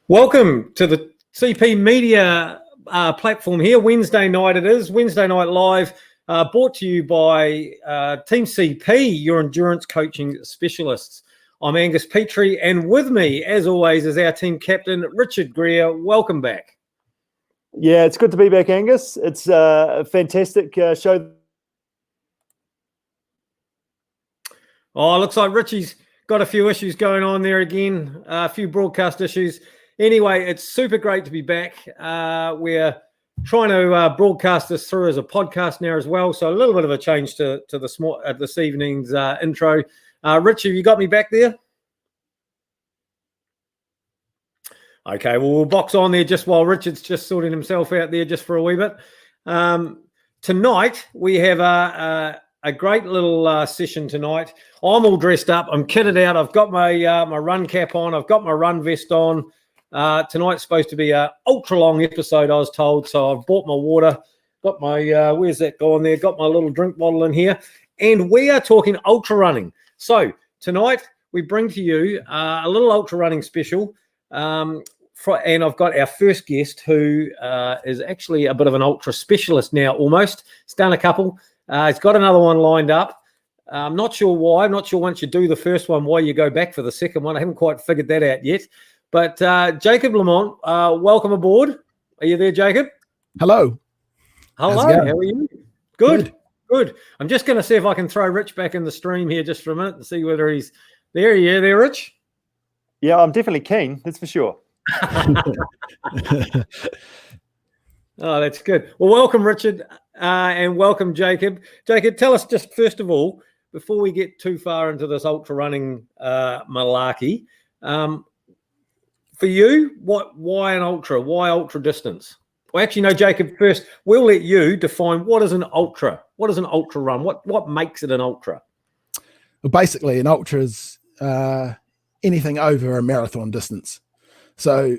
Welcome to the CP Media platform here. Wednesday night it is, Wednesday Night Live, brought to you by Team CP, your endurance coaching specialists. I'm Angus Petrie, and with me, as always, is our team captain, Richard Greer. Welcome back. Yeah, it's good to be back, Angus. It's a fantastic show. Oh, looks like Richie's got a few issues going on there again, a few broadcast issues. Anyway, it's super great to be back. We're trying to broadcast this through as a podcast now as well, so a little bit of a change to this evening's intro. Richie, you got me back there? Okay, well, we'll box on there just while Richard's just sorting himself out there just for a wee bit. Tonight, we have a great little session tonight. I'm all dressed up. I'm kitted out. I've got my my run cap on. I've got my run vest on. Tonight's supposed to be an ultra long episode, I was told. So I've bought my water, got my, where's that going there? Got my little drink bottle in here. And we are talking ultra running. So tonight we bring to you a little ultra running special. And I've got our first guest who is actually a bit of an ultra specialist now almost. He's done a couple. He's got another one lined up. I'm not sure why. I'm not sure once you do the first one why you go back for the second one. I haven't quite figured that out yet. But Jacob Lamont, welcome aboard. Are you there, Jacob? Hello. Hello. How are you? Good. I'm just going to see if I can throw Rich back in the stream here just for a minute and see whether he's there. Yeah, there, Rich? Yeah, I'm definitely keen. That's for sure. Oh, that's good. Well, welcome, Richard, and welcome, Jacob. Jacob, tell us just first of all, before we get too far into this ultra running malarkey, for you, why an ultra? Why ultra distance? Well, actually, no, Jacob, first, we'll let you define what is an ultra. What is an ultra run? What makes it an ultra? Well, basically, an ultra is anything over a marathon distance. So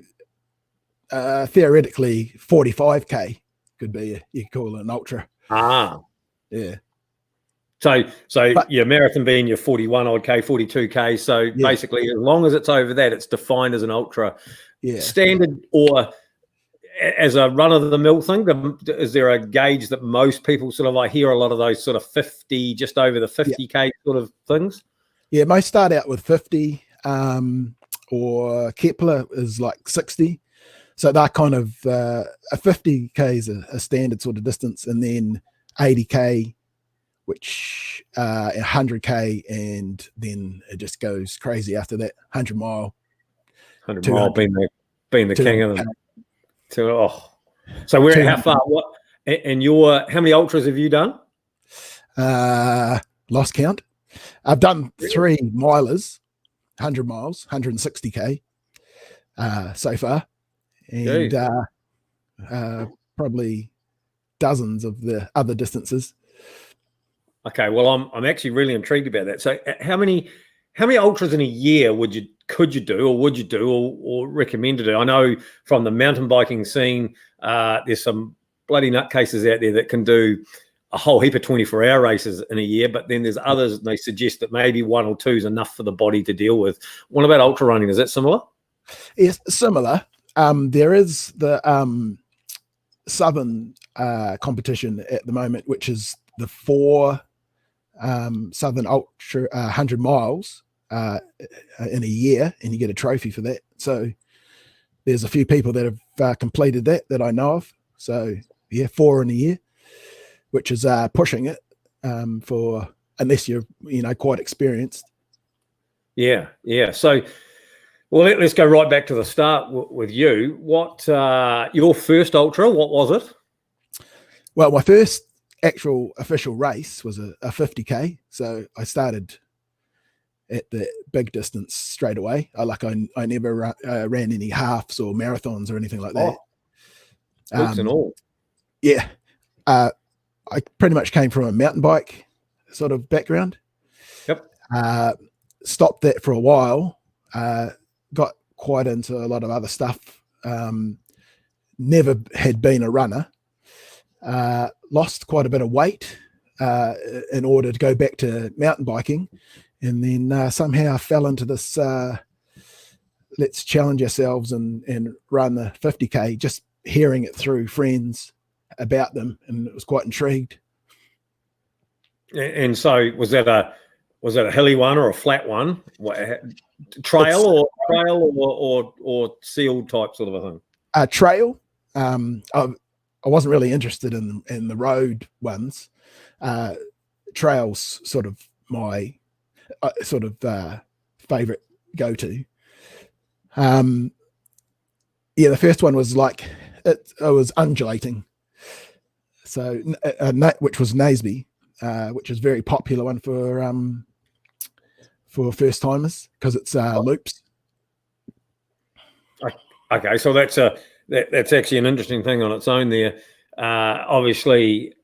theoretically, 45K could be, you could call it an ultra. Ah. Yeah. So your marathon being your 41 odd K, 42K. So yeah, basically, as long as it's over that, it's defined as an ultra. Yeah. Standard or as a run of the mill thing, is there a gauge that most people sort of, I hear a lot of those sort of 50, just over the 50K sort of things? Yeah, most start out with 50 or Kepler is like 60. So they're kind of a 50K is a standard sort of distance, and then 80K, which 100K, and then it just goes crazy after that. 100 mile being the king of them. So we're at how far? What? And how many ultras have you done? Lost count. I've done 3 milers, 100 miles, 160K so far, and probably dozens of the other distances. Okay, well, I'm actually really intrigued about that. So, how many ultras in a year could you do or recommend to do? I know from the mountain biking scene, there's some bloody nutcases out there that can do a whole heap of 24-hour races in a year, but then there's others, and they suggest that maybe 1 or 2 is enough for the body to deal with. What about ultra running? Is that similar? Yes, similar. There is the Southern competition at the moment, which is the 4 Southern Ultra 100 miles in a year, and you get a trophy for that. So there's a few people that have completed that I know of. So yeah, 4 in a year, which is pushing it for, unless you're quite experienced. Yeah. So, well, let's go right back to the start with you. What your first ultra? What was it? Well, my first actual official race was a 50K. So I started at the big distance straight away. I never ran any halves or marathons or anything like that. Books and all. Yeah. I pretty much came from a mountain bike sort of background. Yep. Stopped that for a while. Got quite into a lot of other stuff. Never had been a runner. Lost quite a bit of weight in order to go back to mountain biking, and then somehow I fell into this let's challenge ourselves and run the 50K, just hearing it through friends about them, and it was quite intrigued. And so was that a hilly one or a flat one? Trail or sealed type sort of a thing? Trail. I wasn't really interested in the road ones. Trails sort of my favorite go-to. The first one was like it was undulating, so which was Naseby, which is a very popular one for first timers because it's loops. Okay, so that's actually an interesting thing on its own there. Obviously,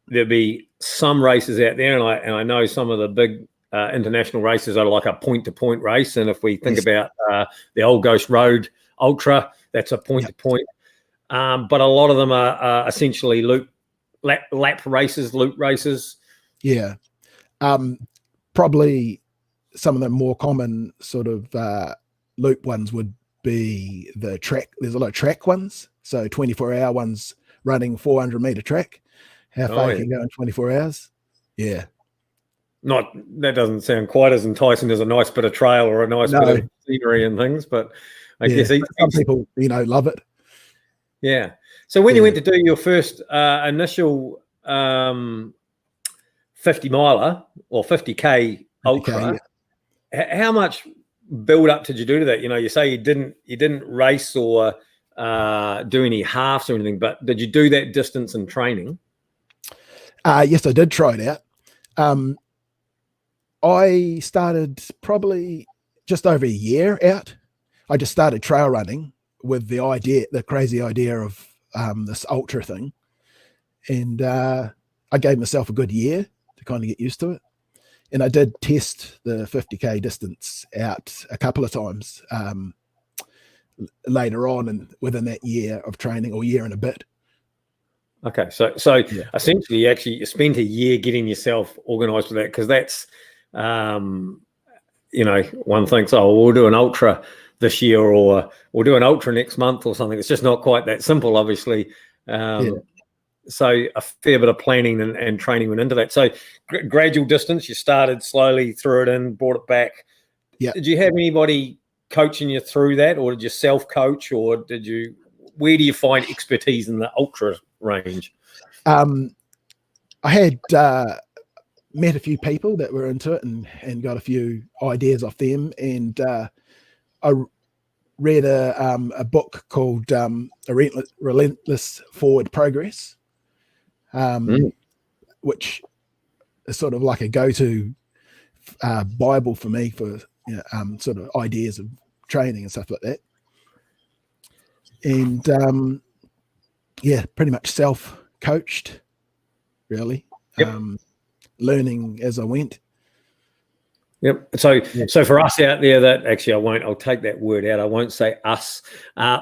there'll be some races out there, and I know some of the big international races are like a point-to-point race. And if we think about the Old Ghost Road Ultra, that's a point-to-point. But a lot of them are essentially lap races, loop races. Yeah. Probably some of the more common sort of loop ones would be the track. There's a lot of track ones. So 24-hour ones running 400-meter track. How far you can go in 24 hours. Yeah. That doesn't sound quite as enticing as a nice bit of trail or a nice bit of scenery and things, but I guess some people, love it. Yeah. So when you went to do your first initial 50-miler or 50K ultra, how much build up did you do to that? You say you didn't race or do any halves or anything, but did you do that distance in training? Yes, I did try it out. I started probably just over a year out. I just started trail running with the crazy idea of this ultra thing. And I gave myself a good year to kind of get used to it. And I did test the 50K distance out a couple of times later on and within that year of training, or year and a bit. Okay, so essentially, you spent a year getting yourself organised with that, because that's, one thinks, we'll do an ultra this year, or we'll do an ultra next month or something. It's just not quite that simple, obviously. So a fair bit of planning and training went into that. So gradual distance, you started slowly, threw it in, brought it back. Yeah. Did you have anybody coaching you through that, or did you self-coach, or where do you find expertise in the ultra range? I had met a few people that were into it and got a few ideas off them. And I read a book called Relentless Forward Progress, which is sort of like a go-to Bible for me for sort of ideas of training and stuff like that. And pretty much self-coached, really. Yep. Learning as I went. Yep. So for us out there, that actually I'll take that word out. I won't say us.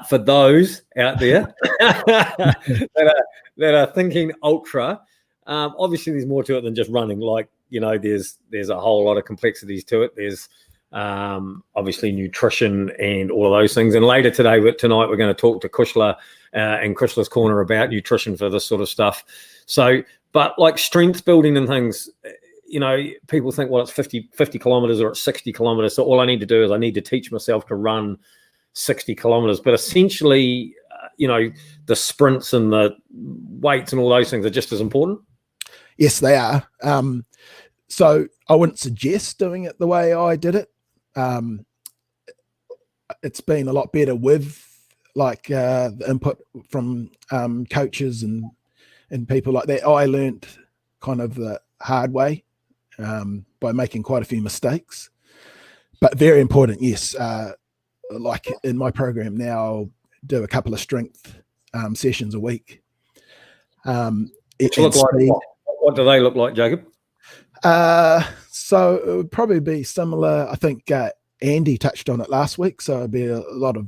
For those out there that are thinking ultra, obviously there's more to it than just running. Like, there's a whole lot of complexities to it. There's obviously nutrition and all of those things. And later tonight we're going to talk to Cushla and Cushla's Corner about nutrition for this sort of stuff. So, but like strength building and things, people think, well, it's 50 kilometers or it's 60 kilometers. So all I need to do is I need to teach myself to run 60 kilometers. But essentially, the sprints and the weights and all those things are just as important. Yes, they are. So I wouldn't suggest doing it the way I did it. It's been a lot better with the input from coaches and people like that. I learned kind of the hard way by making quite a few mistakes, but very important. Yes. Like in my program now, I'll do a couple of strength sessions a week. What do they look like, Jacob? So it would probably be similar. I think Andy touched on it last week. So it'd be a lot of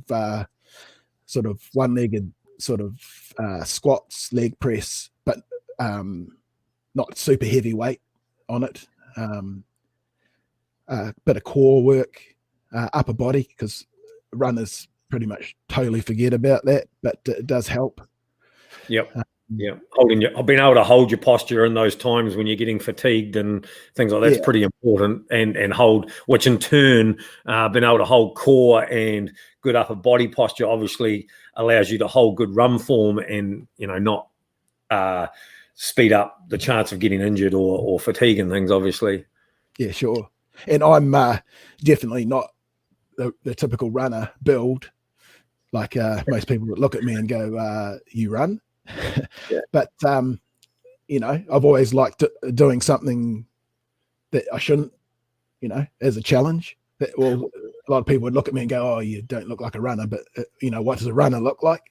sort of one-legged sort of squats, leg press, but not super heavy weight on it. Bit of core work, upper body, because runners pretty much totally forget about that, but it does help. Yep. Yeah, being able to hold your posture in those times when you're getting fatigued and things like that's pretty important, and hold, which in turn, being able to hold core and good upper body posture obviously allows you to hold good run form and not speed up the chance of getting injured or fatigue and things. Obviously, yeah, sure. And I'm definitely not the typical runner build. Like most people would look at me and go, "You run?" Yeah. But I've always liked doing something that I shouldn't, as a challenge. A lot of people would look at me and go, "Oh, you don't look like a runner," but what does a runner look like?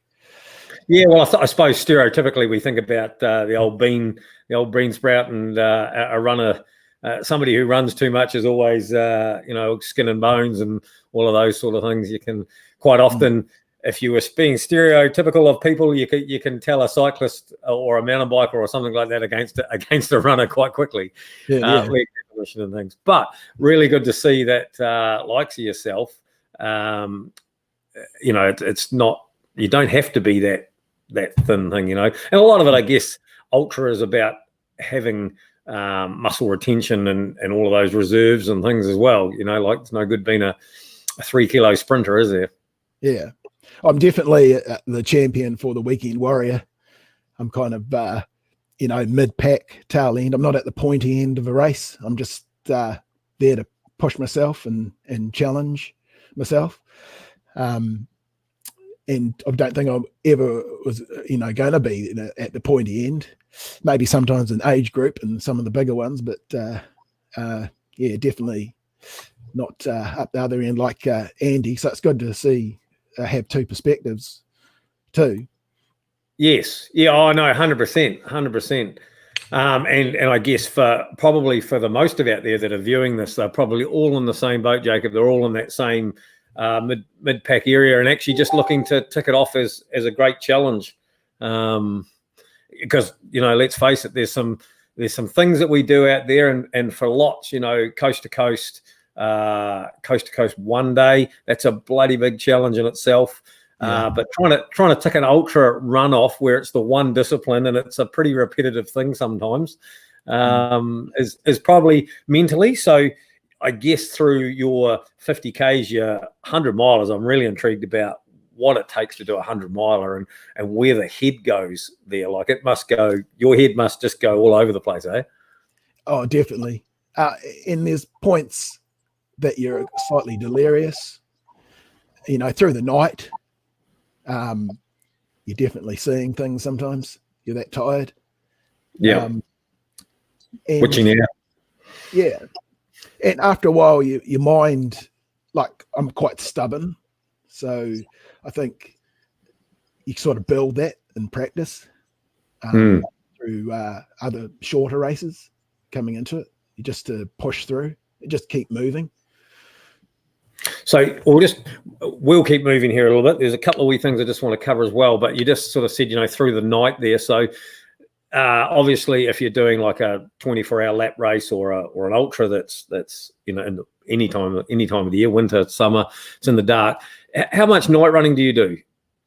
Yeah, well, I suppose stereotypically we think about the old bean sprout, and a runner. Somebody who runs too much is always, skin and bones and all of those sort of things. You can quite often, if you were being stereotypical of people, you can tell a cyclist or a mountain biker or something like that against a runner quite quickly. Leg definition and things. But really good to see that, likes of yourself. It's not. You don't have to be that thin thing, And a lot of it, I guess, ultra is about having muscle retention and all of those reserves and things as well. Like it's no good being a 3 kilo sprinter, is there? Yeah, I'm definitely the champion for the weekend warrior. I'm kind of mid-pack, tail end. I'm not at the pointy end of a race. I'm just there to push myself and challenge myself. And I don't think I ever was, going to be at the pointy end. Maybe sometimes an age group and some of the bigger ones, but definitely not up the other end like Andy. So it's good to see have two perspectives too. Yes. Yeah. Oh no, 100%, 100%. And I guess for the most of out there that are viewing this, they're probably all in the same boat, Jacob. They're all in that same mid-pack area, and actually just looking to tick it off as a great challenge. Because let's face it, there's some things that we do out there, and for lots, coast to coast one day, that's a bloody big challenge in itself. But trying to tick an ultra run off where it's the one discipline and it's a pretty repetitive thing sometimes is probably mentally. So I guess through your 50 Ks, your 100 milers, I'm really intrigued about what it takes to do a 100 miler and where the head goes there. Like your head must just go all over the place, eh? Oh, definitely. And there's points that you're slightly delirious, through the night. You're definitely seeing things sometimes. You're that tired. Yeah. Witching out. Yeah. And after a while, your mind, like I'm quite stubborn. So I think you sort of build that in practice through other shorter races coming into it. You just to push through, you just keep moving. So we'll keep moving here a little bit. There's a couple of wee things I just want to cover as well, but you just sort of said, through the night there. So obviously if you're doing like a 24-hour lap race or an ultra that's in any time of the year, winter, summer, it's in the dark. How much night running do you do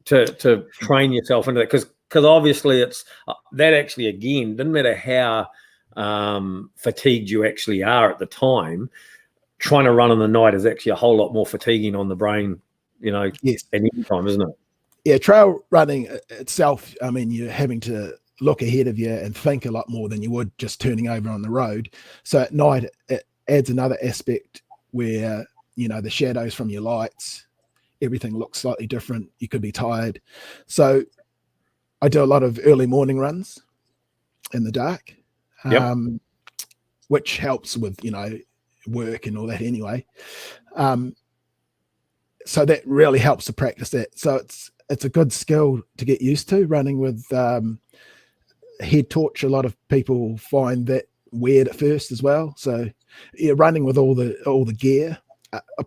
to train yourself into that? Because obviously it's that actually, again, doesn't matter how fatigued you actually are at the time, trying to run in the night is actually a whole lot more fatiguing on the brain, yes, at any time, isn't it? Yeah, trail running itself, I mean, you're having to look ahead of you and think a lot more than you would just turning over on the road. So at night, it adds another aspect where, the shadows from your lights, everything looks slightly different. You could be tired. So I do a lot of early morning runs in the dark, which helps with, work and all that anyway. So that really helps to practice that. So it's a good skill to get used to, running with head torch. A lot of people find that weird at first as well. So you're running with all the gear.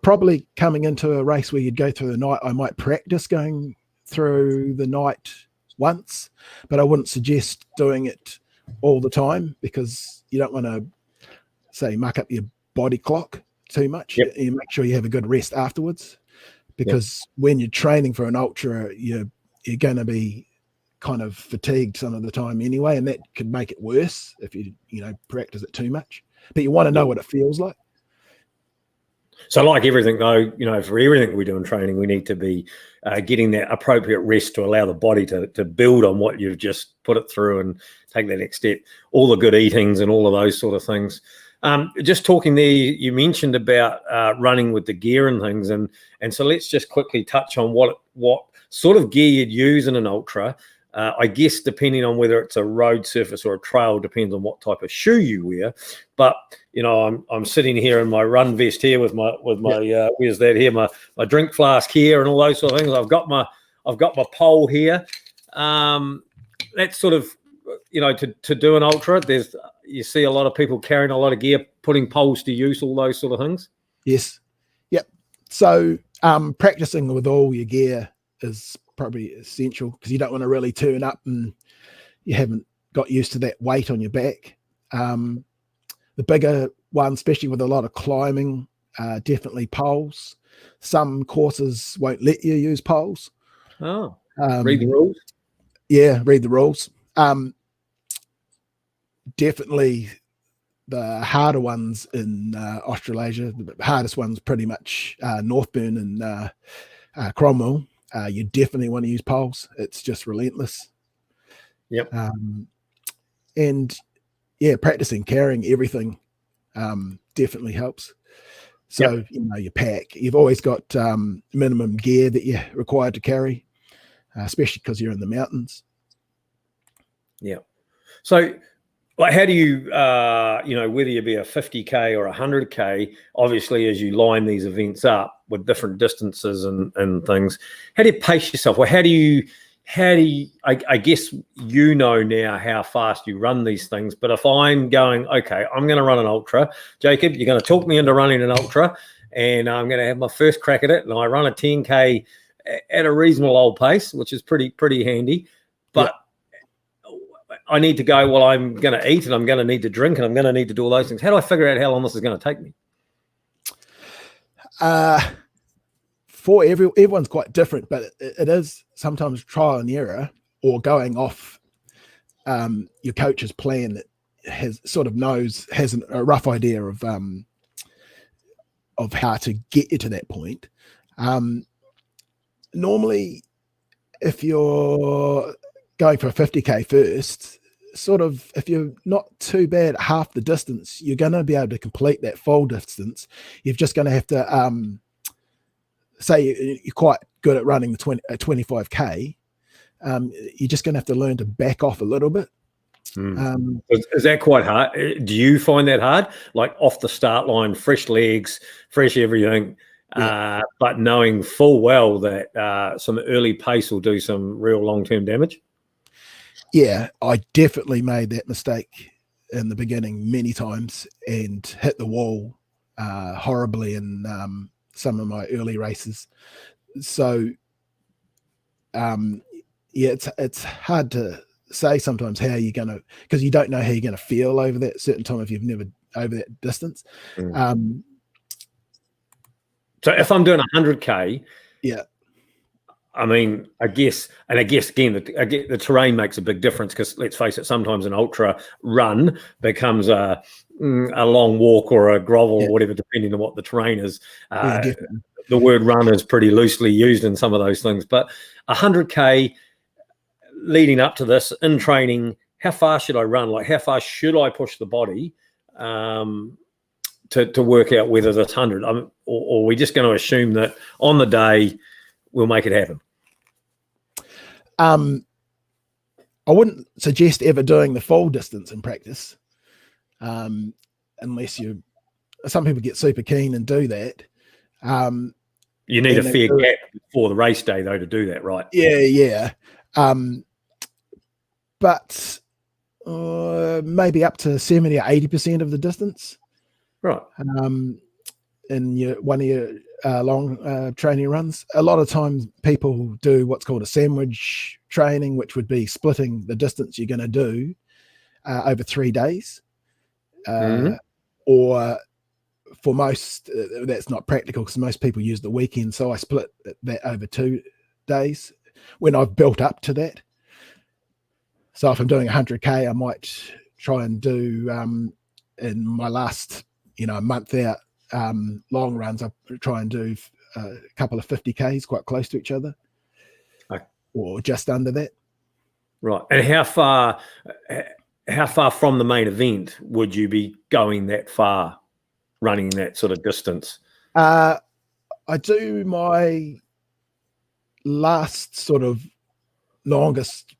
Probably coming into a race where you'd go through the night, I might practice going through the night once, but I wouldn't suggest doing it all the time because you don't want to, say, muck up your body clock too much. Yep. You make sure you have a good rest afterwards. because when you're training for an ultra, you're going to be kind of fatigued some of the time anyway, and that could make it worse if you practice it too much. But you want to know what it feels like. So like everything though, for everything we do in training, we need to be getting that appropriate rest to allow the body to build on what you've just put it through and take that next step. All the good eatings and all of those sort of things. Just talking there, you mentioned about running with the gear and things, and so let's just quickly touch on what sort of gear you'd use in an ultra. I guess depending on whether it's a road surface or a trail, depends on what type of shoe you wear. But I'm sitting here in my run vest here with my where's that here, my drink flask here, and all those sort of things. I've got my pole here. That's sort of to do an ultra. You see a lot of people carrying a lot of gear, putting poles to use, all those sort of things. Yes. Yep. So practicing with all your gear is probably essential, because you don't want to really turn up and you haven't got used to that weight on your back. The bigger one, especially with a lot of climbing, definitely poles. Some courses won't let you use poles. Oh, read the rules. Yeah, read the rules. Definitely the harder ones in Australasia. The hardest ones pretty much Northburn and Cromwell. You definitely want to use poles. It's just relentless. Yep. And yeah, practicing carrying everything definitely helps. So, your pack, you've always got minimum gear that you're required to carry, especially because you're in the mountains. Yeah. So, like, how do you, whether you be a 50K or 100K, obviously, as you line these events up with different distances and things, how do you pace yourself? Or how do you, I guess now how fast you run these things, but if I'm going, okay, I'm going to run an ultra, Jacob, you're going to talk me into running an ultra, and I'm going to have my first crack at it, and I run a 10K at a reasonable old pace, which is pretty handy, but I need to go, well, I'm going to eat and I'm going to need to drink and I'm going to need to do all those things. How do I figure out how long this is going to take me? For everyone's quite different, but it is sometimes trial and error, or going off your coach's plan that has a rough idea of how to get you to that point. Normally, if you're going for a 50K first, sort of, if you're not too bad at half the distance, you're going to be able to complete that full distance. You're just going to have to say you're quite good at running the 25K. You're just going to have to learn to back off a little bit. Is that quite hard? Do you find that hard? Like off the start line, fresh legs, fresh everything, but knowing full well that some early pace will do some real long-term damage? Yeah, I definitely made that mistake in the beginning many times and hit the wall horribly in some of my early races. So, it's hard to say sometimes how you're going to, because you don't know how you're going to feel over that certain time if you've never over that distance. So if I'm doing 100K, I mean, I guess again, the terrain makes a big difference, because let's face it, sometimes an ultra run becomes a long walk or a grovel or whatever, depending on what the terrain is. The word run is pretty loosely used in some of those things, but 100K leading up to this in training, how fast should I run? Like, how fast should I push the body to work out whether that's 100? Or are we just going to assume that on the day we'll make it happen? I wouldn't suggest ever doing the full distance in practice, unless some people get super keen and do that. You need a fair gap before the race day, though, to do that, right? Yeah. But maybe up to 70 or 80% of the distance, right? In one of your long training runs. A lot of times people do what's called a sandwich training, which would be splitting the distance you're going to do over 3 days, or for most, that's not practical because most people use the weekend. So I split that over 2 days when I've built up to that. So if I'm doing 100K, I might try and do in my last, month out long runs, I try and do a couple of 50Ks quite close to each other, or just under that. Right. And how far from the main event would you be going that far, running that sort of distance? I do my last sort of longest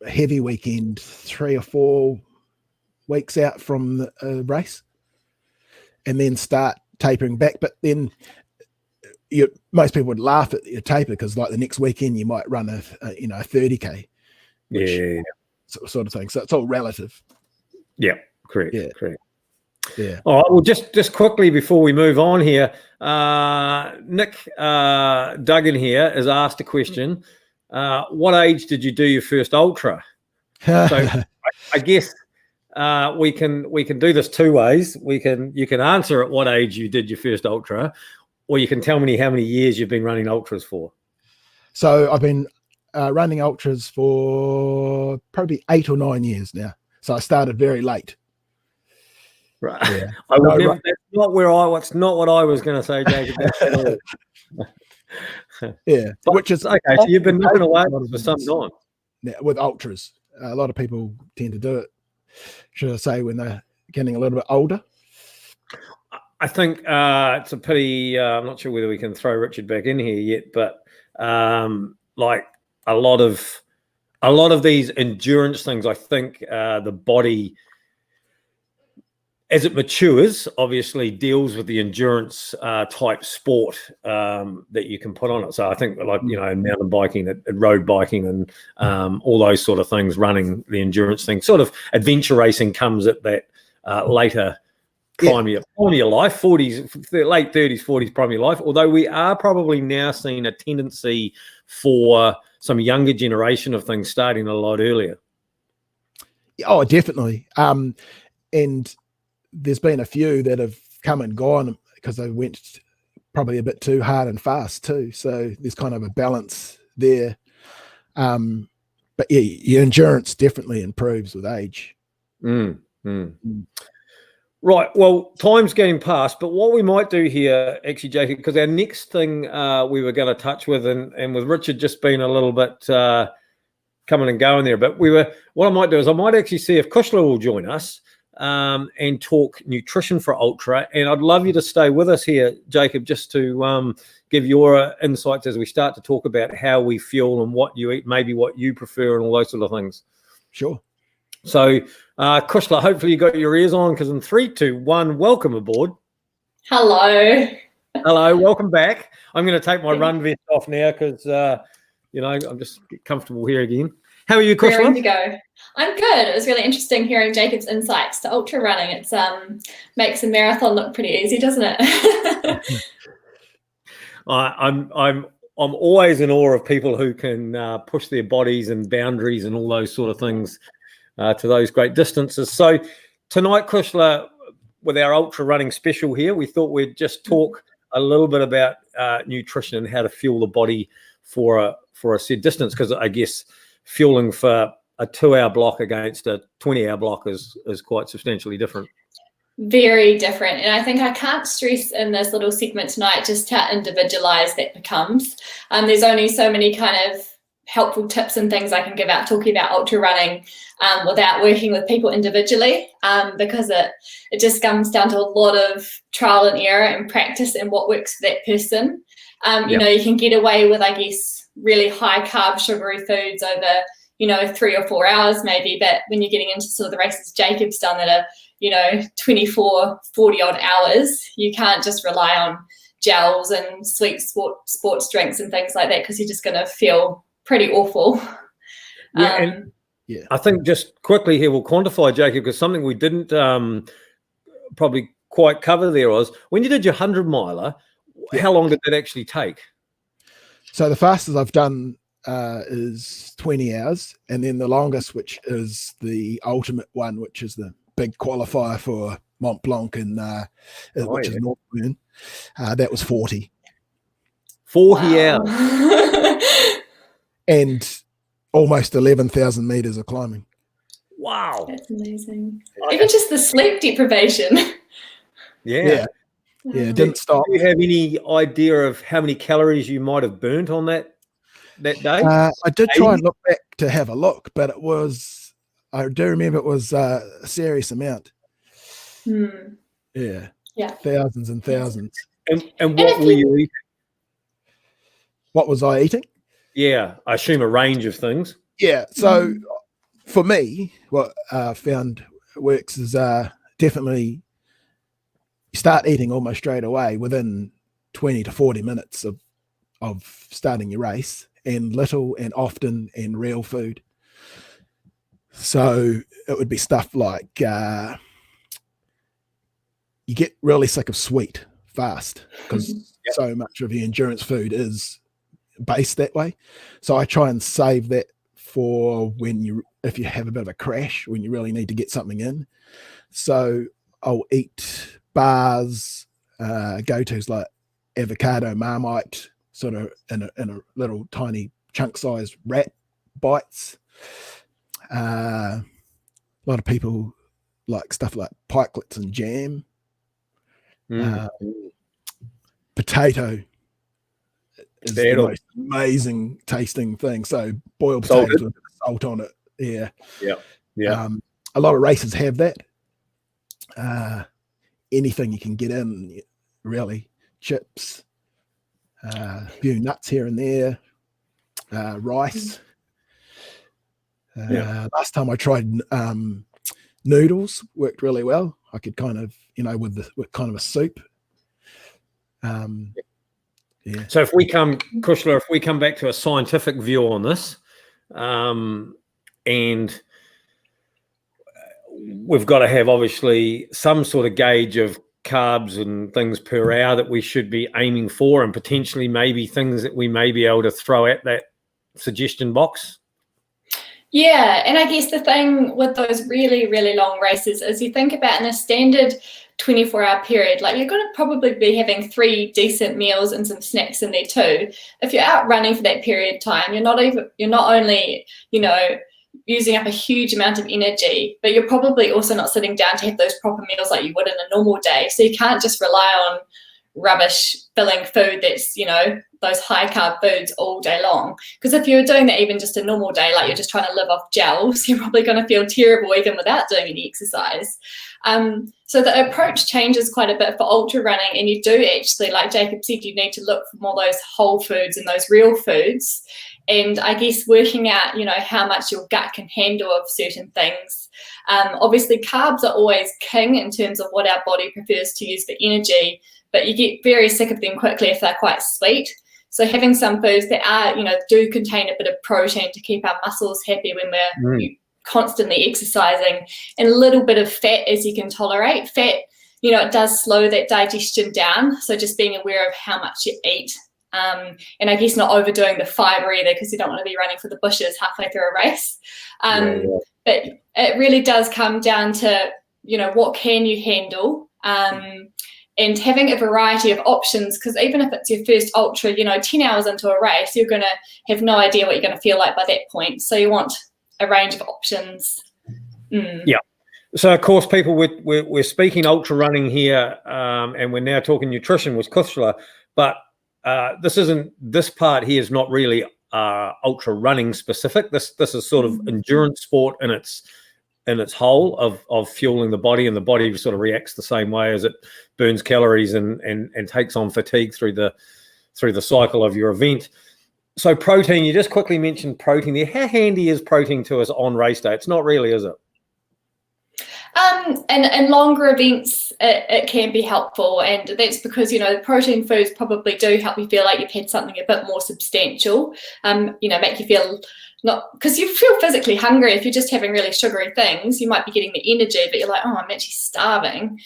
heavy weekend 3 or 4 weeks out from the race, and then start tapering back. But then most people would laugh at your taper because, like, the next weekend you might run a 30K, sort of thing. So it's all relative. Yeah, correct. Yeah. Correct. Yeah. All right. Well, just quickly before we move on here, Nick Duggan here has asked a question. What age did you do your first ultra? So I guess we can do this 2 ways. You can answer at what age you did your first ultra, or you can tell me how many years you've been running ultras for. So I've been running ultras for probably 8 or 9 years now. So I started very late. Right. Yeah. That's not what I was going to say, Jacob. Yeah. But, which is okay. So you've been knocking away for some time. Yeah, with ultras. A lot of people tend to do it, should I say, when they're getting a little bit older. I think it's a pity. I'm not sure whether we can throw Richard back in here yet, but like a lot of these endurance things, I think the body, as it matures, obviously deals with the endurance type sport that you can put on it. So I think, like, mountain biking, and road biking, and all those sort of things, running the endurance thing, sort of adventure racing comes at that later prime of your life, 40s, late 30s, 40s, prime of your life. Although we are probably now seeing a tendency for some younger generation of things starting a lot earlier. Oh, definitely. And there's been a few that have come and gone because they went probably a bit too hard and fast too. So there's kind of a balance there. But yeah, your endurance definitely improves with age. Right. Well, time's getting past, but what we might do here, actually, Jacob, because our next thing we were going to touch with, and with Richard just being a little bit coming and going there, but what I might do is I might actually see if Cushla will join us and talk nutrition for ultra. And I'd love you to stay with us here, Jacob, just to give your insights as we start to talk about how we fuel and what you eat, maybe what you prefer and all those sort of things. Sure. So, Cushla, hopefully you got your ears on, because in 3, 2, 1, welcome aboard. Hello. Hello, welcome back. I'm going to take my run vest off now because, I'm just comfortable here again. How are you, Cushla? Raring to go. I'm good. It was really interesting hearing Jacob's insights to ultra running. It's makes a marathon look pretty easy, doesn't it? I'm always in awe of people who can push their bodies and boundaries and all those sort of things to those great distances. So tonight, Cushla, with our ultra running special here, we thought we'd just talk a little bit about nutrition and how to fuel the body for a said distance, because I guess fueling for a 2-hour block against a 20-hour block is quite substantially different. Very different. And I think I can't stress in this little segment tonight just how individualized that becomes. There's only so many kind of helpful tips and things I can give out talking about ultra running without working with people individually, because it just comes down to a lot of trial and error and practice and what works for that person. You can get away with, I guess, really high carb sugary foods over 3 or 4 hours maybe, but when you're getting into sort of the races Jacob's done that are 24, 40 odd hours, you can't just rely on gels and sweet sports drinks and things like that, because you're just going to feel pretty awful. I think just quickly here we'll quantify, Jacob, because something we didn't probably quite cover there was when you did your 100 miler, how long did that actually take? So the fastest I've done is 20 hours, and then the longest, which is the ultimate one, which is the big qualifier for Mont Blanc, which is Northburn. That was 40. 40 hours. And almost 11,000 meters of climbing. Wow. That's amazing. Even just the sleep deprivation. Yeah. Didn't stop. Do you have any idea of how many calories you might have burnt on that day? I did try and look back to have a look, but I do remember it was a serious amount. Yeah. Thousands and thousands. And what were you eating? What was I eating? Yeah, I assume a range of things. Yeah. So for me, what I found works is definitely you start eating almost straight away within 20 to 40 minutes of starting your race, and little and often and real food. So it would be stuff like you get really sick of sweet fast because so much of the endurance food is based that way. So I try and save that for if you have a bit of a crash, when you really need to get something in. So I'll eat bars, go-tos like avocado Marmite, sort of in a little tiny chunk-sized rat bites. A lot of people like stuff like pikelets and jam. Potato is the most amazing tasting thing. So boiled potatoes with salt on it. Yeah. A lot of races have that. Anything you can get in, really. Chips, a few nuts here and there, rice. Last time I tried noodles, worked really well. I could kind of, with kind of a soup. So if we come back to a scientific view on this, and we've got to have obviously some sort of gauge of carbs and things per hour that we should be aiming for, and potentially maybe things that we may be able to throw at that suggestion box. Yeah, and I guess the thing with those really, really long races is you think about in a standard 24-hour period, like you're going to probably be having 3 decent meals and some snacks in there too. If you're out running for that period of time, you're not only, using up a huge amount of energy, but you're probably also not sitting down to have those proper meals like you would in a normal day. So you can't just rely on rubbish filling food that's, those high carb foods all day long. Because if you're doing that even just a normal day, like you're just trying to live off gels, you're probably going to feel terrible even without doing any exercise. So the approach changes quite a bit for ultra running, and you do actually, like Jacob said, you need to look for more those whole foods and those real foods. And I guess working out, how much your gut can handle of certain things. Obviously, carbs are always king in terms of what our body prefers to use for energy, but you get very sick of them quickly if they're quite sweet. So having some foods that are, do contain a bit of protein to keep our muscles happy when we're constantly exercising, and a little bit of fat as you can tolerate. Fat, it does slow that digestion down. So just being aware of how much you eat. And I guess not overdoing the fiber either, because you don't want to be running for the bushes halfway through a race. But it really does come down to, what can you handle? And having a variety of options, because even if it's your first ultra, 10 hours into a race, you're going to have no idea what you're going to feel like by that point. So you want a range of options. Yeah. So, of course, people, we're speaking ultra running here, and we're now talking nutrition with Cushla, but this part here is not really ultra running specific. This is sort of endurance sport in its whole of fueling the body, and the body sort of reacts the same way as it burns calories and takes on fatigue through the cycle of your event. So protein, you just quickly mentioned protein there. How handy is protein to us on race day? It's not really, is it? And longer events, it can be helpful, and that's because the protein foods probably do help you feel like you've had something a bit more substantial. Make you feel not, because you feel physically hungry. If you're just having really sugary things, you might be getting the energy, but you're like, oh, I'm actually starving.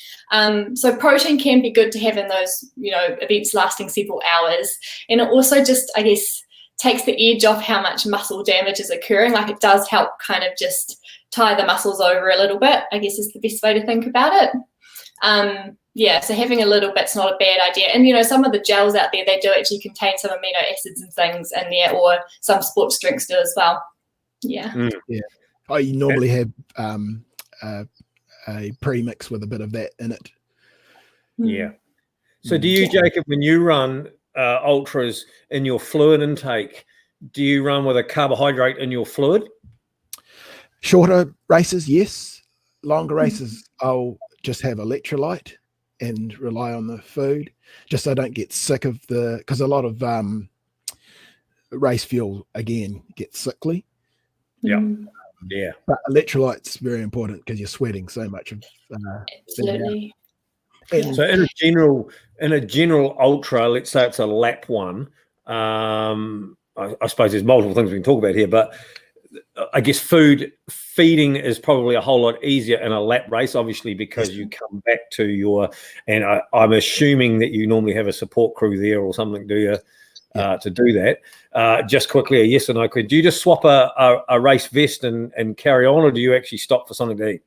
So protein can be good to have in those events lasting several hours, and it also just, I guess, takes the edge off how much muscle damage is occurring. Like, it does help kind of just tie the muscles over a little bit, I guess, is the best way to think about it. Yeah, so having a little bit's not a bad idea. And, some of the gels out there, they do actually contain some amino acids and things in there, or some sports drinks do as well. Yeah. Yeah. You normally have a pre-mix with a bit of that in it. Yeah. So do you, Jacob, when you run ultras in your fluid intake, do you run with a carbohydrate in your fluid? Shorter races, yes. Longer races, I'll just have electrolyte and rely on the food, just so I don't get sick of because a lot of race fuel, again, gets sickly. Yeah. But electrolyte's very important because you're sweating so much. Absolutely. So in a general ultra, let's say it's a lap one, I suppose there's multiple things we can talk about here, but I guess feeding is probably a whole lot easier in a lap race, obviously, because you come back to and I'm assuming that you normally have a support crew there or something, do you, to do that? Just quickly, a yes or no question. Do you just swap a race vest and carry on, or do you actually stop for something to eat?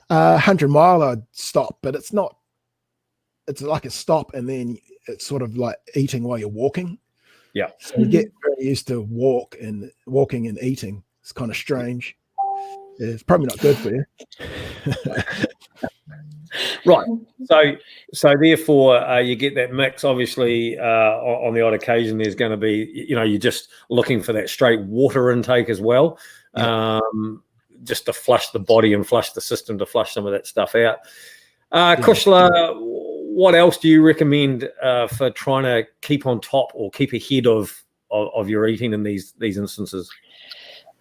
100 mile, I'd stop, but it's like a stop and then it's sort of like eating while you're walking. Yeah. So you get very used to walking and eating. It's kind of strange. It's probably not good for you. Right. So therefore, you get that mix. Obviously, on the odd occasion, there's going to be, you're just looking for that straight water intake as well, just to flush the body and flush the system, to flush some of that stuff out. Cushla, what else do you recommend for trying to keep on top or keep ahead of your eating in these instances?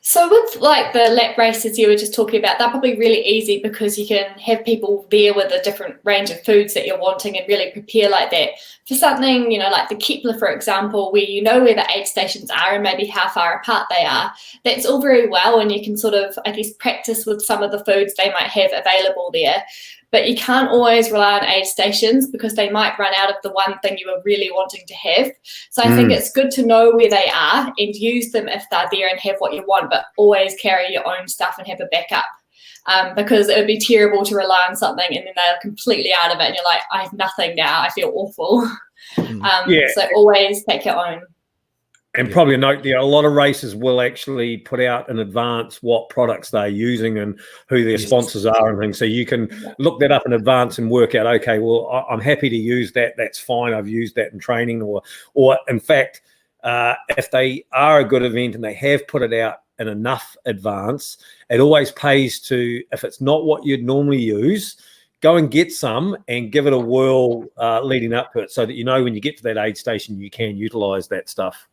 So with like the lap races you were just talking about, they're probably really easy because you can have people there with a different range of foods that you're wanting and really prepare like that. For something, like the Kepler, for example, where you know where the aid stations are and maybe how far apart they are, that's all very well, and you can sort of, I guess, practice with some of the foods they might have available there. But you can't always rely on aid stations because they might run out of the one thing you were really wanting to have. So I think it's good to know where they are and use them if they're there and have what you want, but always carry your own stuff and have a backup. Because it would be terrible to rely on something and then they're completely out of it and you're like, I have nothing now, I feel awful. So always take your own. And probably a note there, a lot of races will actually put out in advance what products they're using and who their sponsors are and things. So you can look that up in advance and work out, okay, well, I'm happy to use that. That's fine. I've used that in training. Or in fact, if they are a good event and they have put it out in enough advance, it always pays to, if it's not what you'd normally use, go and get some and give it a whirl leading up to it so that when you get to that aid station, you can utilize that stuff.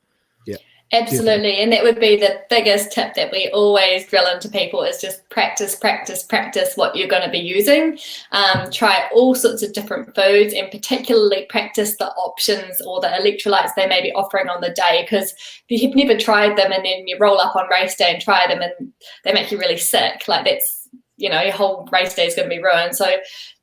Yeah. Absolutely. And that would be the biggest tip that we always drill into people is just practice what you're going to be using. Try all sorts of different foods and particularly practice the options or the electrolytes they may be offering on the day, because if you've never tried them and then you roll up on race day and try them and they make you really sick, like that's, your whole race day is going to be ruined. So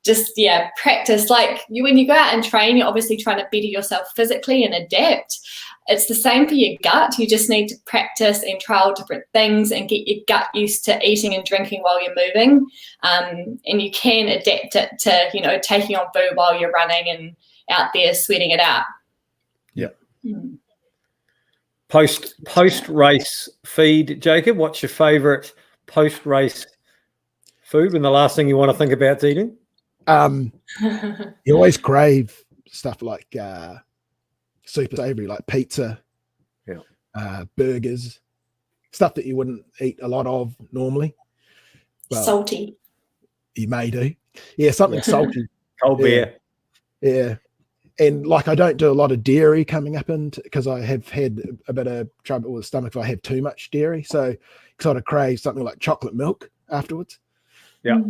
just, practice. Like when you go out and train, you're obviously trying to better yourself physically and adapt. It's the same for your gut. You just need to practice and trial different things and get your gut used to eating and drinking while you're moving. And you can adapt it to, taking on food while you're running and out there sweating it out. Yeah. Post-race feed, Jacob, what's your favourite post-race food when the last thing you want to think about is eating? You always crave stuff like super savory, like pizza, burgers, stuff that you wouldn't eat a lot of normally. Well, salty. You may do. Yeah, something salty. Cold beer. Yeah. And like I don't do a lot of dairy coming up into, because I have had a bit of trouble with the stomach if I have too much dairy. So sort of crave something like chocolate milk afterwards. Yeah.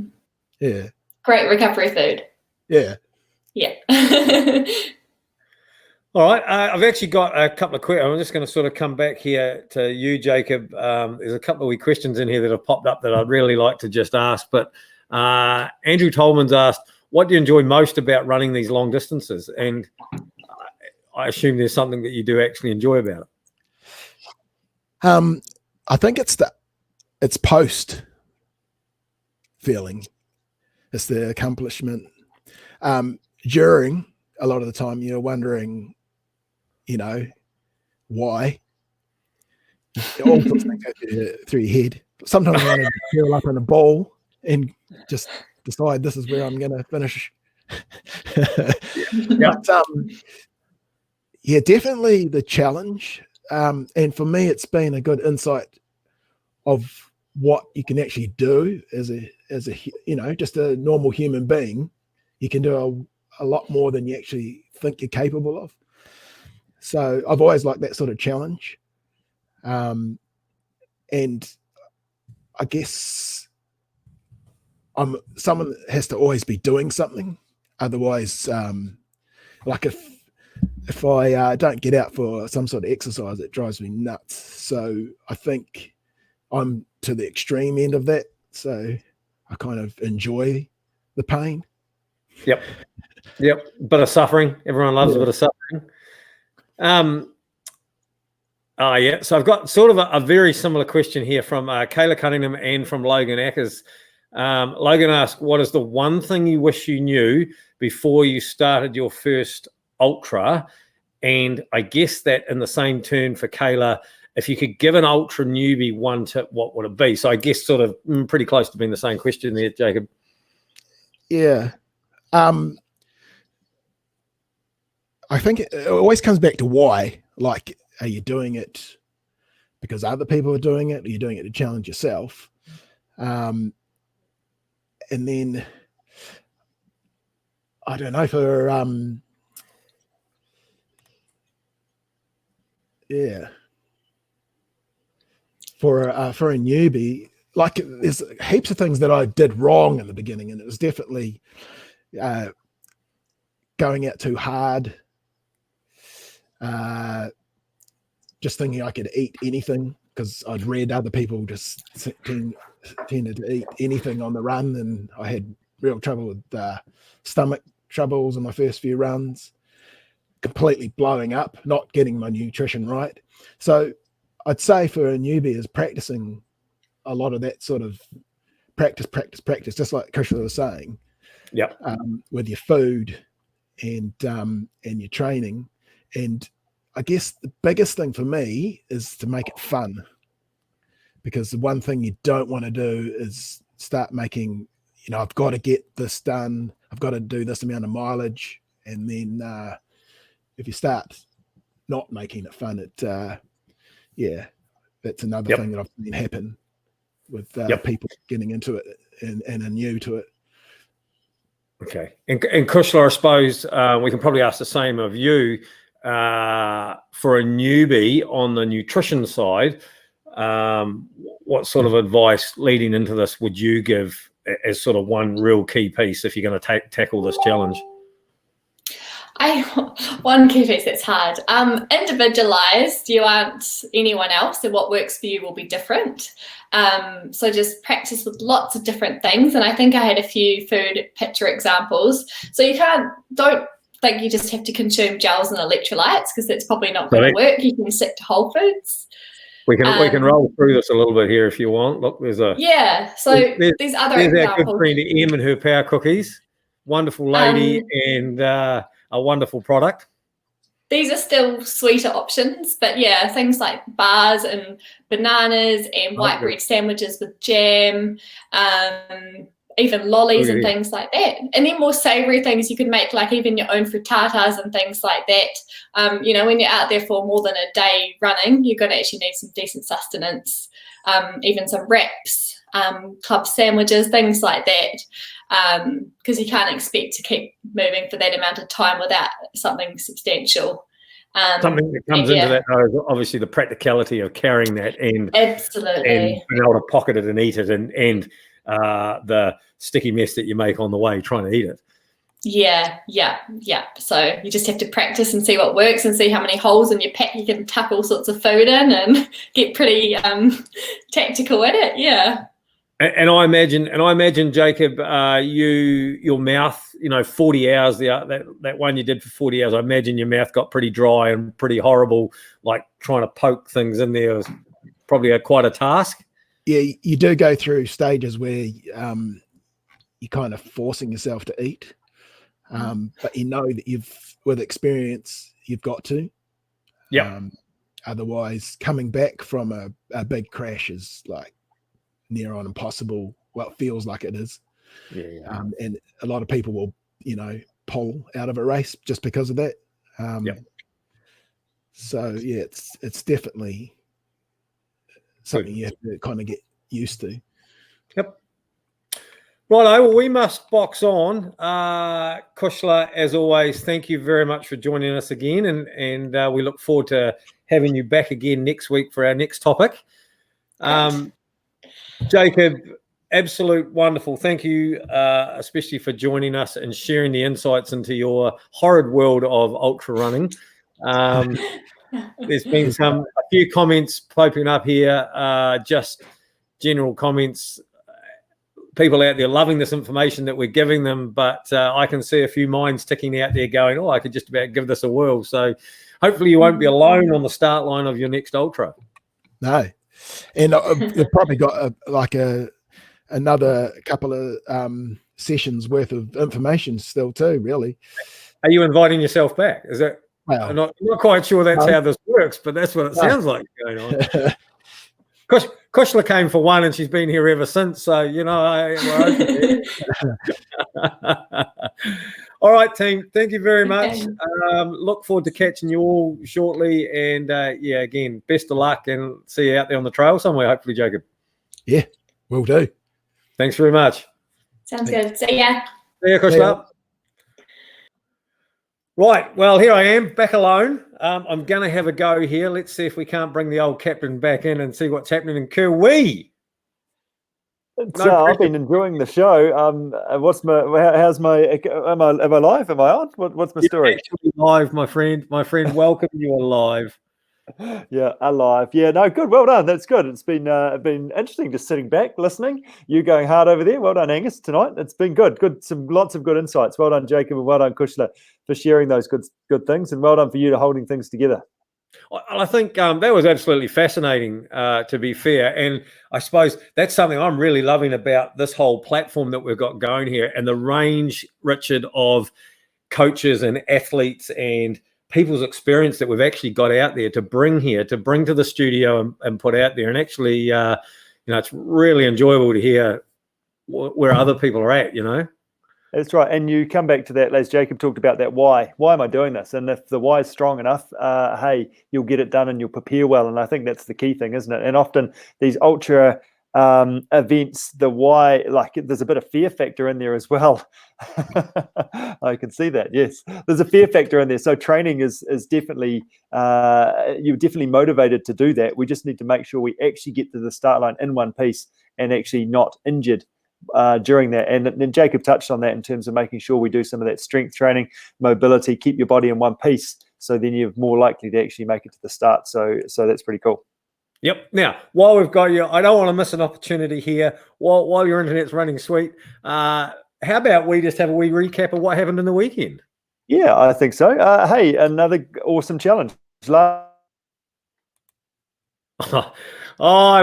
Yeah. Great recovery food. Yeah. Yeah. All right. I've actually got a couple of questions. I'm just going to sort of come back here to you, Jacob. There's a couple of wee questions in here that have popped up that I'd really like to just ask. But Andrew Tolman's asked, what do you enjoy most about running these long distances? And I assume there's something that you do actually enjoy about it. I think it's post feeling. it's the accomplishment. During a lot of the time, you're wondering, why. All sorts of things go through your head. Sometimes you want to curl up in a ball and just decide this is where I'm going to finish. But, definitely the challenge. And for me, it's been a good insight of what you can actually do as a just a normal human being. You can do a lot more than you actually think you're capable of. So I've always liked that sort of challenge. And I guess I'm someone that has to always be doing something. Otherwise, like if I don't get out for some sort of exercise, it drives me nuts. So I think I'm to the extreme end of that. So I kind of enjoy the pain. Yep. Bit of suffering. Everyone loves a bit of suffering. So I've got sort of a very similar question here from Kayla Cunningham and from Logan Ackers. Logan asked, what is the one thing you wish you knew before you started your first ultra? And I guess that in the same turn for Kayla, if you could give an ultra newbie one tip, what would it be? So I guess sort of pretty close to being the same question there, Jacob. Yeah. I think it always comes back to why. Like, are you doing it because other people are doing it? Are you doing it to challenge yourself? And then, I don't know, for a newbie, like there's heaps of things that I did wrong in the beginning, and it was definitely going out too hard, just thinking I could eat anything because I'd read other people just tended to eat anything on the run, and I had real trouble with stomach troubles in my first few runs, completely blowing up, not getting my nutrition right. So I'd say for a newbie is practicing a lot of that sort of practice, just like Cushla was saying. Yeah. With your food and your training. And I guess the biggest thing for me is to make it fun, because the one thing you don't want to do is start making, I've got to get this done, I've got to do this amount of mileage, and then if you start not making it fun, that's another thing that I've seen happen with people getting into it and are new to it. Okay. And Cushla, I suppose we can probably ask the same of you. For a newbie on the nutrition side, what sort of advice leading into this would you give as sort of one real key piece if you're going to tackle this challenge? One key piece that's hard. Individualized. You aren't anyone else, and what works for you will be different. So just practice with lots of different things. And I think I had a few food picture examples. So don't think you just have to consume gels and electrolytes, because that's probably not going to work. You can stick to whole foods. We can roll through this a little bit here if you want. Look, there's other there's our good friend Em and her power cookies. Wonderful lady and a wonderful product. These are still sweeter options, but things like bars and bananas and white bread sandwiches with jam, even lollies and things like that. And then more savory things you can make, like even your own frittatas and things like that. When you're out there for more than a day running, you're going to actually need some decent sustenance, even some wraps, club sandwiches, things like that, because you can't expect to keep moving for that amount of time without something substantial. Something that comes into that, though, is obviously the practicality of carrying that and absolutely and being able to pocket it and eat it, and the sticky mess that you make on the way trying to eat it. Yeah. So you just have to practice and see what works, and see how many holes in your pack you can tuck all sorts of food in, and get pretty tactical at it. Yeah. And I imagine, Jacob, your mouth, 40 hours, that one you did for 40 hours, I imagine your mouth got pretty dry and pretty horrible, like trying to poke things in there was probably quite a task. Yeah, you do go through stages where you're kind of forcing yourself to eat. But you know that with experience, you've got to. Yeah. Otherwise, coming back from a big crash is like near on impossible. Well, it feels like it is. Yeah. And a lot of people will, pull out of a race just because of that. So yeah, it's definitely something you have to kind of get used to. Yep. Righto, well, we must box on. Cushla, as always, thank you very much for joining us again, and we look forward to having you back again next week for our next topic. Jacob, absolute wonderful. Thank you, especially for joining us and sharing the insights into your horrid world of ultra running. There's been a few comments popping up here, just general comments. People out there loving this information that we're giving them, but I can see a few minds ticking out there going, oh, I could just about give this a whirl. So hopefully you won't be alone on the start line of your next ultra. No. And you've probably got another couple of sessions worth of information still too, really. Are you inviting yourself back? Is that? Well, I'm not quite sure that's how this works, but that's what it sounds like going on. Cushla came for one, and she's been here ever since. So we're open. All right, team. Thank you very much. Look forward to catching you all shortly. And again, best of luck, and see you out there on the trail somewhere. Hopefully, Jacob. Yeah, will do. Thanks very much. Sounds good. See ya. See ya, Cushla. Right, well, here I am, back alone. I'm going to have a go here. Let's see if we can't bring the old captain back in and see what's happening in Kirwee. I've been enjoying the show. Am I live? Am I on? What's my story? You're actually live, my friend. My friend, welcome. You are live. Yeah, alive. Yeah, no, good. Well done. That's good. It's been interesting just sitting back, listening. You going hard over there. Well done, Angus, tonight. It's been good. Good, lots of good insights. Well done, Jacob, and well done, Cushla, for sharing those good things, and well done for you to holding things together. I think that was absolutely fascinating, to be fair. And I suppose that's something I'm really loving about this whole platform that we've got going here, and the range, Richard, of coaches and athletes and people's experience that we've actually got out there to bring to the studio and put out there. And actually, it's really enjoyable to hear where other people are at, That's right. And you come back to that, as Jacob talked about, that why. Why am I doing this? And if the why is strong enough, hey, you'll get it done and you'll prepare well. And I think that's the key thing, isn't it? And often these ultra events, the why, like there's a bit of fear factor in there as well. I can see that. Yes, there's a fear factor in there. So training is definitely, you're definitely motivated to do that. We just need to make sure we actually get to the start line in one piece and actually not injured during that. And then Jacob touched on that in terms of making sure we do some of that strength training, mobility, keep your body in one piece. So then you're more likely to actually make it to the start. So that's pretty cool. Yep. Now, while we've got you, I don't want to miss an opportunity here. While your internet's running sweet, how about we just have a wee recap of what happened in the weekend? Yeah, I think so. Hey, another awesome challenge. Oh,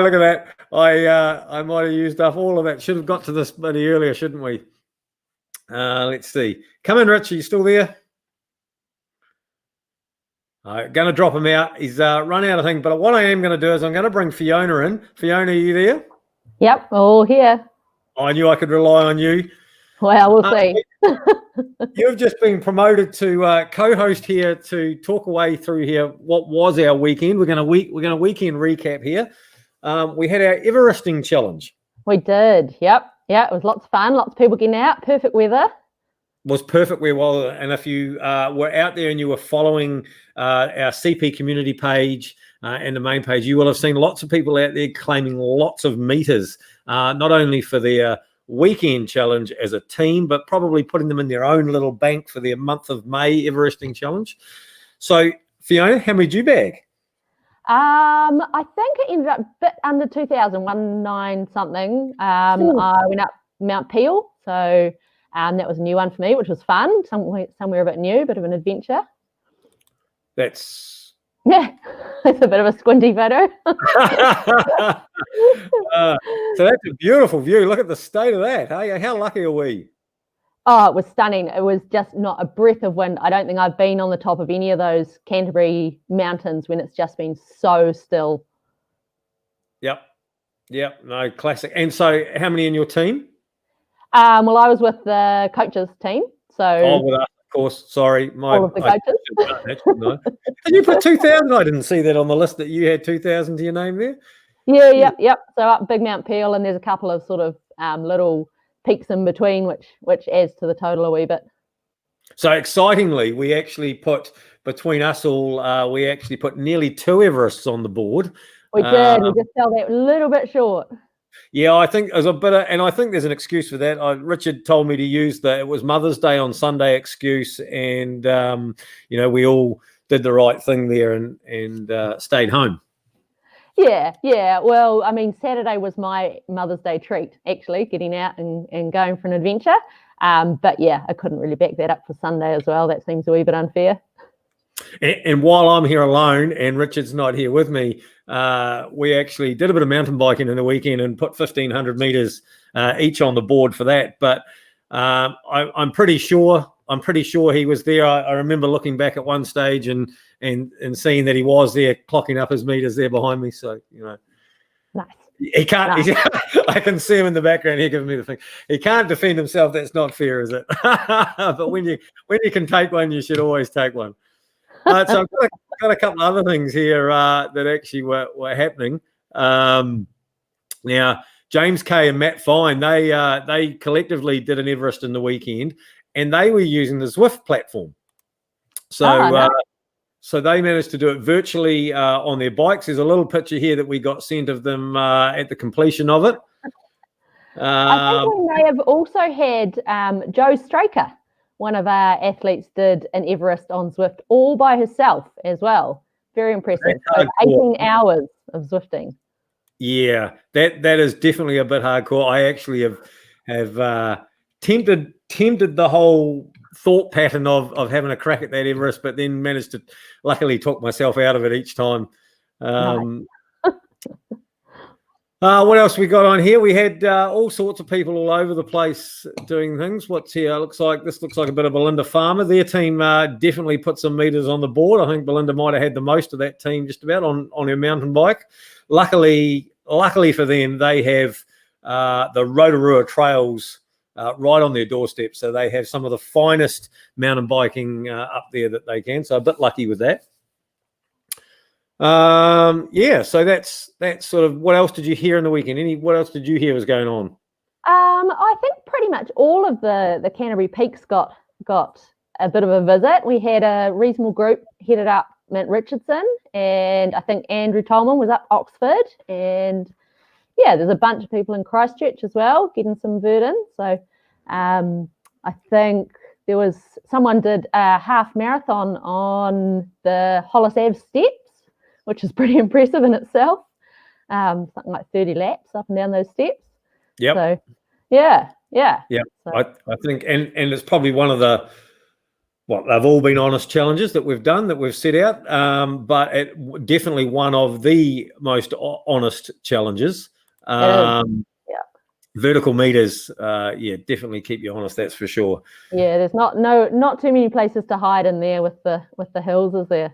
look at that. I might have used up all of that. Should have got to this bloody earlier, shouldn't we? Let's see. Come in, Rich. Are you still there? I'm going to drop him out. He's run out of things. But what I am going to do is I'm going to bring Fiona in. Fiona, are you there? Yep, all here. I knew I could rely on you. Well, we'll see. You've just been promoted to co-host here to talk away through here what was our weekend. We're going to weekend recap here. We had our Everesting challenge. We did. Yep. Yeah, it was lots of fun. Lots of people getting out. Perfect weather. Was perfect weather. And if you were out there and you were following our CP community page and the main page, you will have seen lots of people out there claiming lots of meters, not only for their weekend challenge as a team, but probably putting them in their own little bank for their month of May Everesting challenge. So, Fiona, how many did you bag? I think it ended up a bit under 2,000, 19 something. I went up Mount Peel, so that was a new one for me, which was fun. Somewhere a bit new, bit of an adventure. That's Yeah, it's a bit of a squinty photo. So that's a beautiful view. Look at the state of that. Hey, how lucky are we? Oh, it was stunning. It was just not a breath of wind. I don't think I've been on the top of any of those Canterbury mountains when it's just been so still. Yep. No, classic. And so how many in your team? Well, I was with the coaches team. So with us, of course. Sorry. all of the coaches. Did you put 2,000? I didn't see that on the list that you had 2,000 to your name there. Yeah, yep. So up Big Mount Peel, and there's a couple of sort of little peaks in between, which adds to the total a wee bit. So excitingly, we actually put, between us all, we actually put nearly 2 Everests on the board. We did. We just fell that little bit short. Yeah, I think there's a bit of, and I think there's an excuse for that. Richard told me to use it was Mother's Day on Sunday excuse, and we all did the right thing there and stayed home. Yeah. Well, I mean, Saturday was my Mother's Day treat, actually, getting out and going for an adventure. But yeah, I couldn't really back that up for Sunday as well. That seems a wee bit unfair. And while I'm here alone and Richard's not here with me, we actually did a bit of mountain biking in the weekend and put 1,500 meters each on the board for that. But I'm pretty sure he was there. I remember looking back at one stage and seeing that he was there, clocking up his meters there behind me. So nice. He can't. Nice. I can see him in the background here giving me the thing. He can't defend himself. That's not fair, is it? But when you can take one, you should always take one. So I've got a couple of other things here that actually were happening. Now, James Kay and Matt Fine, they collectively did an Everest in the weekend, and they were using the Zwift platform. So nice. So they managed to do it virtually on their bikes. There's a little picture here that we got sent of them at the completion of it. I think we may have also had Joe Straker, one of our athletes, did an Everest on Zwift all by herself as well. Very impressive. So 18 hours of Zwifting. Yeah, that is definitely a bit hardcore. I actually have tempted the whole thought pattern of having a crack at that Everest, but then managed to luckily talk myself out of it each time. Nice. What else we got on here? We had all sorts of people all over the place doing things. What's here? This looks like a bit of Belinda Farmer. Their team definitely put some meters on the board. I think Belinda might have had the most of that team just about on her mountain bike. Luckily for them, they have the Rotorua trails right on their doorstep. So they have some of the finest mountain biking up there that they can. So a bit lucky with that. So that's sort of, what else did you hear in the weekend? What else did you hear was going on? I think pretty much all of the Canterbury Peaks got a bit of a visit. We had a reasonable group headed up Mount Richardson, and I think Andrew Tolman was up Oxford, and yeah, there's a bunch of people in Christchurch as well getting some verdin. So I think there was someone did a half marathon on the Hollis Ave steps, which is pretty impressive in itself. Something like 30 laps up and down those steps. Yep. So yeah. So, I think, and it's probably one of the, they've all been honest challenges that we've done, that we've set out, but definitely one of the most honest challenges. Vertical meters, definitely keep you honest. That's for sure. Yeah, there's not too many places to hide in there with the hills, is there?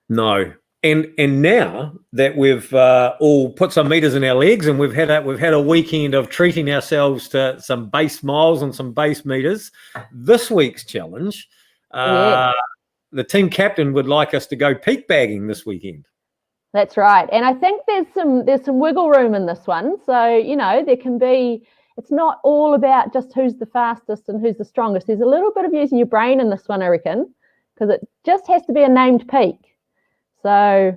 No. And now that we've all put some meters in our legs, and we've had a weekend of treating ourselves to some base miles and some base meters, this week's challenge, the team captain would like us to go peak bagging this weekend. That's right, and I think there's some wiggle room in this one. So there can be. It's not all about just who's the fastest and who's the strongest. There's a little bit of using your brain in this one, I reckon, because it just has to be a named peak. So,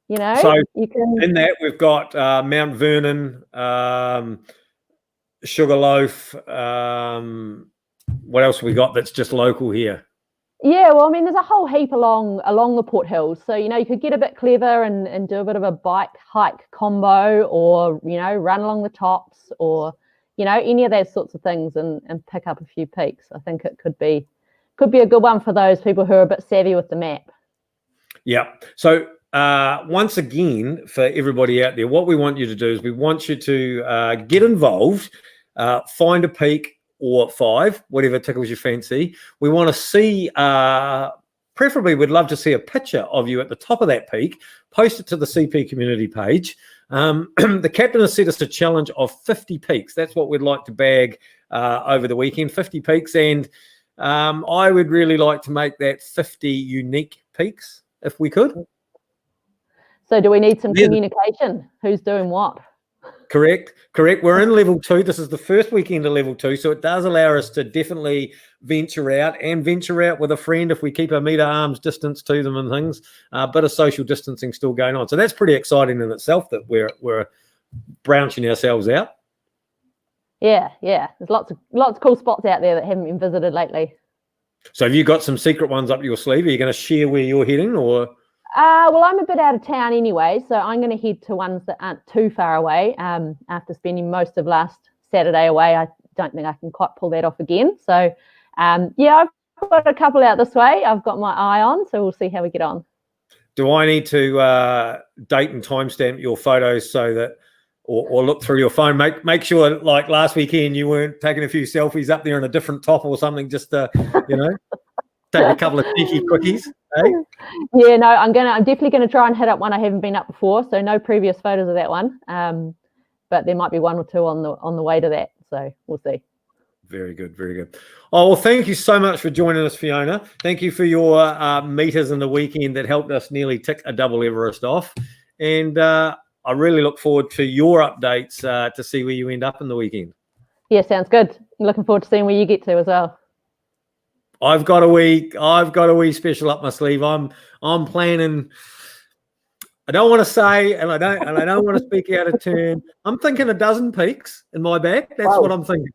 you can. In that, we've got Mount Vernon, Sugarloaf. What else have we got that's just local here? Yeah, well, I mean, there's a whole heap along the Port Hills. So, you could get a bit clever and do a bit of a bike hike combo, or, run along the tops, or, any of those sorts of things and pick up a few peaks. I think it could be a good one for those people who are a bit savvy with the map. Yeah. So once again, for everybody out there, what we want you to do is we want you to get involved, find a peak or 5, whatever tickles your fancy. We want to see, preferably we'd love to see a picture of you at the top of that peak, post it to the CP community page. The captain has set us a challenge of 50 peaks. That's what we'd like to bag over the weekend, 50 peaks. And I would really like to make that 50 unique peaks if we could. So do we need some communication? Who's doing what? Correct. We're in level 2. This is the first weekend of level 2, so it does allow us to definitely venture out with a friend if we keep a metre arms distance to them and things. A bit of social distancing still going on, so that's pretty exciting in itself that we're branching ourselves out. Yeah. There's lots of cool spots out there that haven't been visited lately. So have you got some secret ones up your sleeve? Are you going to share where you're heading, or? Well, I'm a bit out of town anyway, so I'm going to head to ones that aren't too far away. After spending most of last Saturday away, I don't think I can quite pull that off again. So, I've got a couple out this way. I've got my eye on, so we'll see how we get on. Do I need to date and timestamp your photos so that, or look through your phone, make sure, like last weekend, you weren't taking a few selfies up there in a different top or something, just to, take a couple of cheeky quickies? Eh? Yeah, no, I'm definitely gonna try and hit up one I haven't been up before, so no previous photos of that one. But there might be one or two on the way to that, so we'll see. Very good. Oh, well, thank you so much for joining us, Fiona. Thank you for your meters in the weekend that helped us nearly tick a double Everest off. And I really look forward to your updates to see where you end up in the weekend. Yeah, sounds good. I'm looking forward to seeing where you get to as well. I've got a wee special up my sleeve. I'm planning. I don't want to say, and I don't want to speak out of turn. I'm thinking a dozen peaks in my bag. That's what I'm thinking.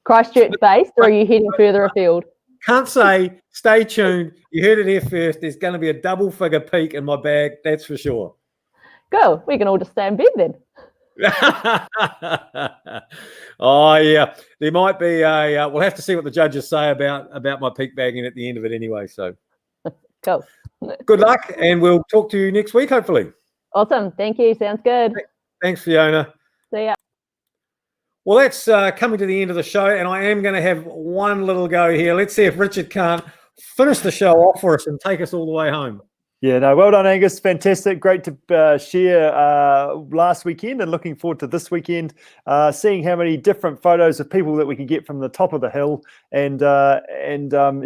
Christchurch based, or are you heading further afield? Can't say. Stay tuned. You heard it here first. There's going to be a double figure peak in my bag. That's for sure. Cool. We can all just stay in bed then. Oh yeah, there might be a. We'll have to see what the judges say about my peak bagging at the end of it anyway. So, cool. Good luck, and we'll talk to you next week, hopefully. Awesome. Thank you. Sounds good. Thanks, Fiona. See ya. Well, that's coming to the end of the show, and I am going to have one little go here. Let's see if Richard can't finish the show off for us and take us all the way home. Yeah, no, well done, Angus. Fantastic. Great to share last weekend, and looking forward to this weekend, seeing how many different photos of people that we can get from the top of the hill, and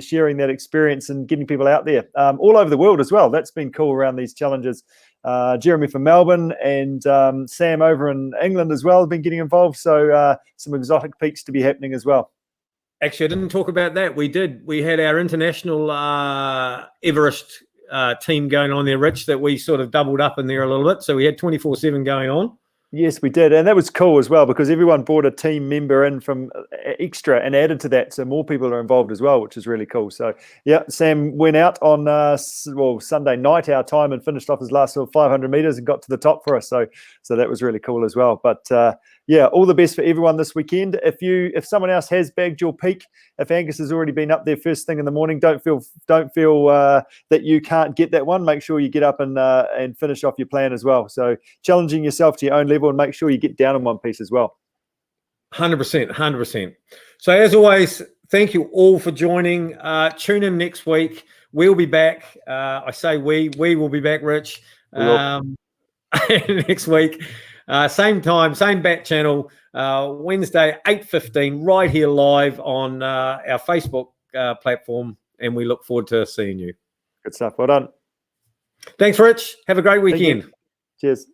sharing that experience and getting people out there all over the world as well. That's been cool around these challenges. Jeremy from Melbourne and Sam over in England as well have been getting involved. So some exotic peaks to be happening as well. Actually, I didn't talk about that. We had our international Everest team going on there, Rich, that we sort of doubled up in there a little bit. So we had 24/7 going on. Yes, we did. And that was cool as well, because everyone brought a team member in from extra and added to that. So more people are involved as well, which is really cool. So, yeah, Sam went out on Sunday night, our time, and finished off his last 500 meters and got to the top for us. So that was really cool as well. But, yeah, all the best for everyone this weekend. If someone else has bagged your peak, if Angus has already been up there first thing in the morning, don't feel that you can't get that one. Make sure you get up and finish off your plan as well. So challenging yourself to your own level, and make sure you get down in one piece as well. 100%. So as always, thank you all for joining. Tune in next week. We'll be back. I say we will be back, Rich, next week. Same time, same bat channel, Wednesday, 8:15, right here live on our Facebook platform. And we look forward to seeing you. Good stuff. Well done. Thanks, Rich. Have a great weekend. Cheers.